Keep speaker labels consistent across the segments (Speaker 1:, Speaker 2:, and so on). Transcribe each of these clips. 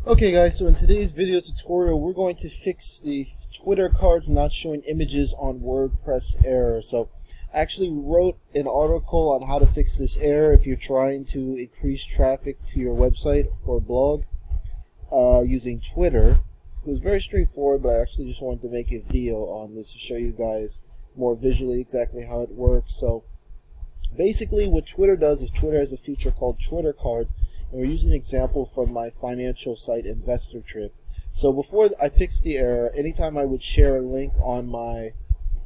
Speaker 1: Okay guys, so in today's video tutorial we're going to fix the Twitter cards not showing images on WordPress error. So I actually wrote an article on how to fix this error if you're trying to increase traffic to your website or blog using Twitter. It was very straightforward, but I actually just wanted to make a video on this to show you guys more visually exactly how it works. So basically what Twitter does is Twitter has a feature called Twitter cards, and we're using an example from my financial site Investor Trip. So before I fixed the error, anytime I would share a link on my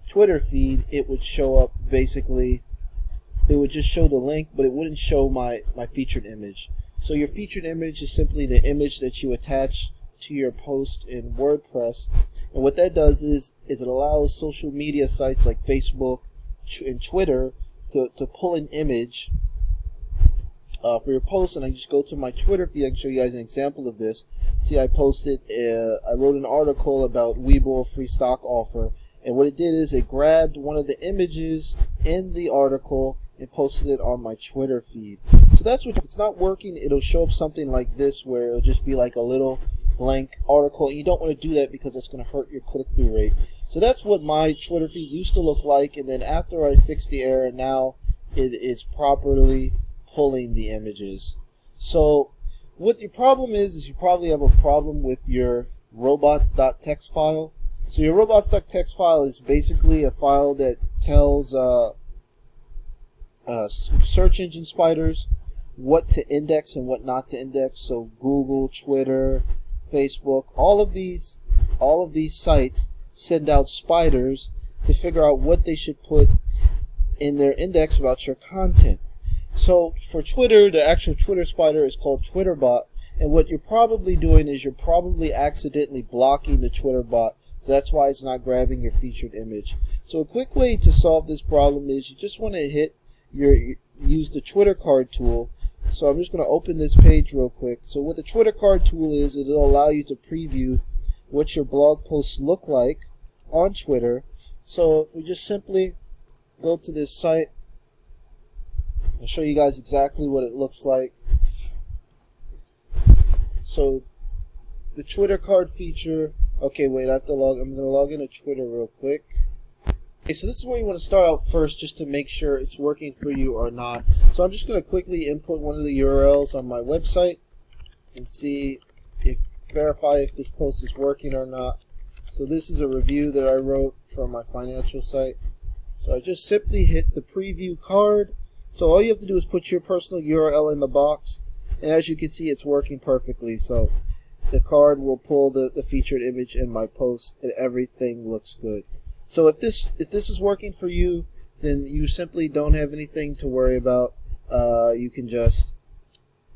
Speaker 1: Twitter feed, it would show up basically, it would just show the link, but it wouldn't show my featured image. So your featured image is simply the image that you attach to your post in WordPress. And what that does is it allows social media sites like Facebook and Twitter to pull an image for your post. And I just go to my Twitter feed. I can show you guys an example of this. See, I posted, I wrote an article about Webull free stock offer, and what it did is it grabbed one of the images in the article and posted it on my Twitter feed. So that's what, if it's not working, it'll show up something like this where it'll just be like a little blank article, and you don't want to do that because it's going to hurt your click-through rate. So that's what my Twitter feed used to look like, and then after I fixed the error, now it is properly pulling the images. So what your problem is you probably have a problem with your robots.txt file. So your robots.txt file is basically a file that tells search engine spiders what to index and what not to index. So Google, Twitter, Facebook, all of these sites send out spiders to figure out what they should put in their index about your content. So for Twitter, the actual Twitter spider is called TwitterBot, and what you're probably doing is you're probably accidentally blocking the TwitterBot, so that's why it's not grabbing your featured image. So a quick way to solve this problem is you just want to use the Twitter card tool. So I'm just going to open this page real quick. So what the Twitter card tool is, it'll allow you to preview what your blog posts look like on Twitter. So if we just simply go to this site, I'll show you guys exactly what it looks like. So the Twitter card feature, okay, wait, I'm going to log into Twitter real quick. Okay, so this is where you want to start out first, just to make sure it's working for you or not. So I'm just going to quickly input one of the URLs on my website and verify if this post is working or not. So this is a review that I wrote from my financial site. So I just simply hit the preview card. So all you have to do is put your personal URL in the box, and as you can see, it's working perfectly. So the card will pull the featured image in my post, and everything looks good. So if this is working for you, then you simply don't have anything to worry about. You can just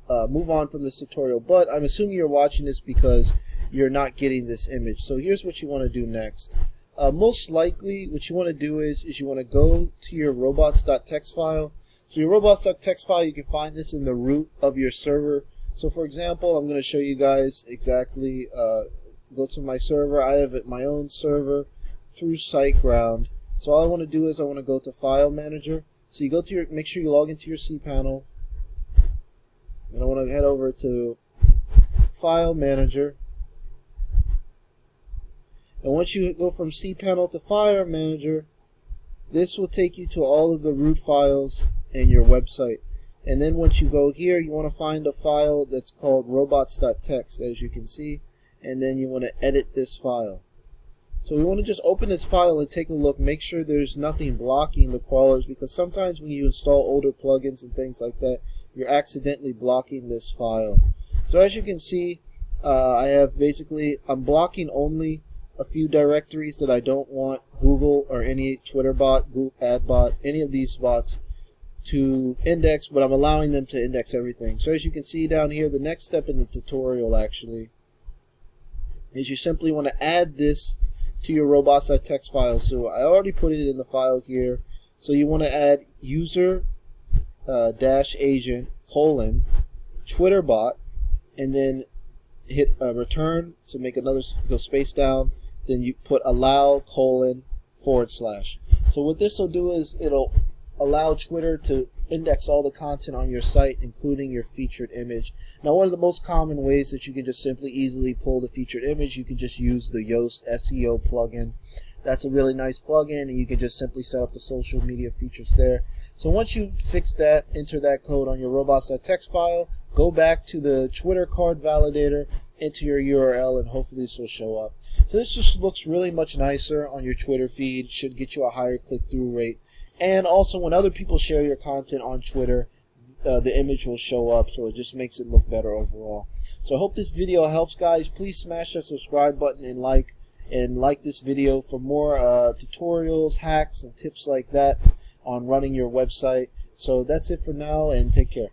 Speaker 1: move on from this tutorial. But I'm assuming you're watching this because you're not getting this image. So here's what you want to do next. Most likely, what you want to do is you want to go to your robots.txt file. So your robots.txt file, you can find this in the root of your server. So for example, I'm going to show you guys exactly, go to my server. I have my own server through SiteGround. So all I want to do is I want to go to File Manager. So you go to make sure you log into your cPanel. And I want to head over to File Manager. And once you go from cPanel to File Manager, this will take you to all of the root files in your website. And then once you go here, you want to find a file that's called robots.txt, as you can see, and then you want to edit this file. So we want to just open this file and take a look, make sure there's nothing blocking the crawlers, because sometimes when you install older plugins and things like that, you're accidentally blocking this file. So as you can see, I'm blocking only a few directories that I don't want Google or any Twitter bot, Google ad bot, any of these bots to index, but I'm allowing them to index everything. So as you can see down here, the next step in the tutorial actually is you simply want to add this to your robots.txt file. So I already put it in the file here. So you want to add user -agent : TwitterBot, and then hit return to make another, go space down, then you put allow : /. So what this will do is it'll allow Twitter to index all the content on your site, including your featured image. Now, one of the most common ways that you can just simply easily pull the featured image, you can just use the Yoast SEO plugin. That's a really nice plugin, and you can just simply set up the social media features there. So once you fix that, enter that code on your robots.txt file, go back to the Twitter card validator, enter your URL, and hopefully this will show up. So this just looks really much nicer on your Twitter feed, should get you a higher click-through rate. And also when other people share your content on Twitter, the image will show up, so it just makes it look better overall. So I hope this video helps, guys. Please smash that subscribe button and like this video for more tutorials, hacks, and tips like that on running your website. So that's it for now, and take care.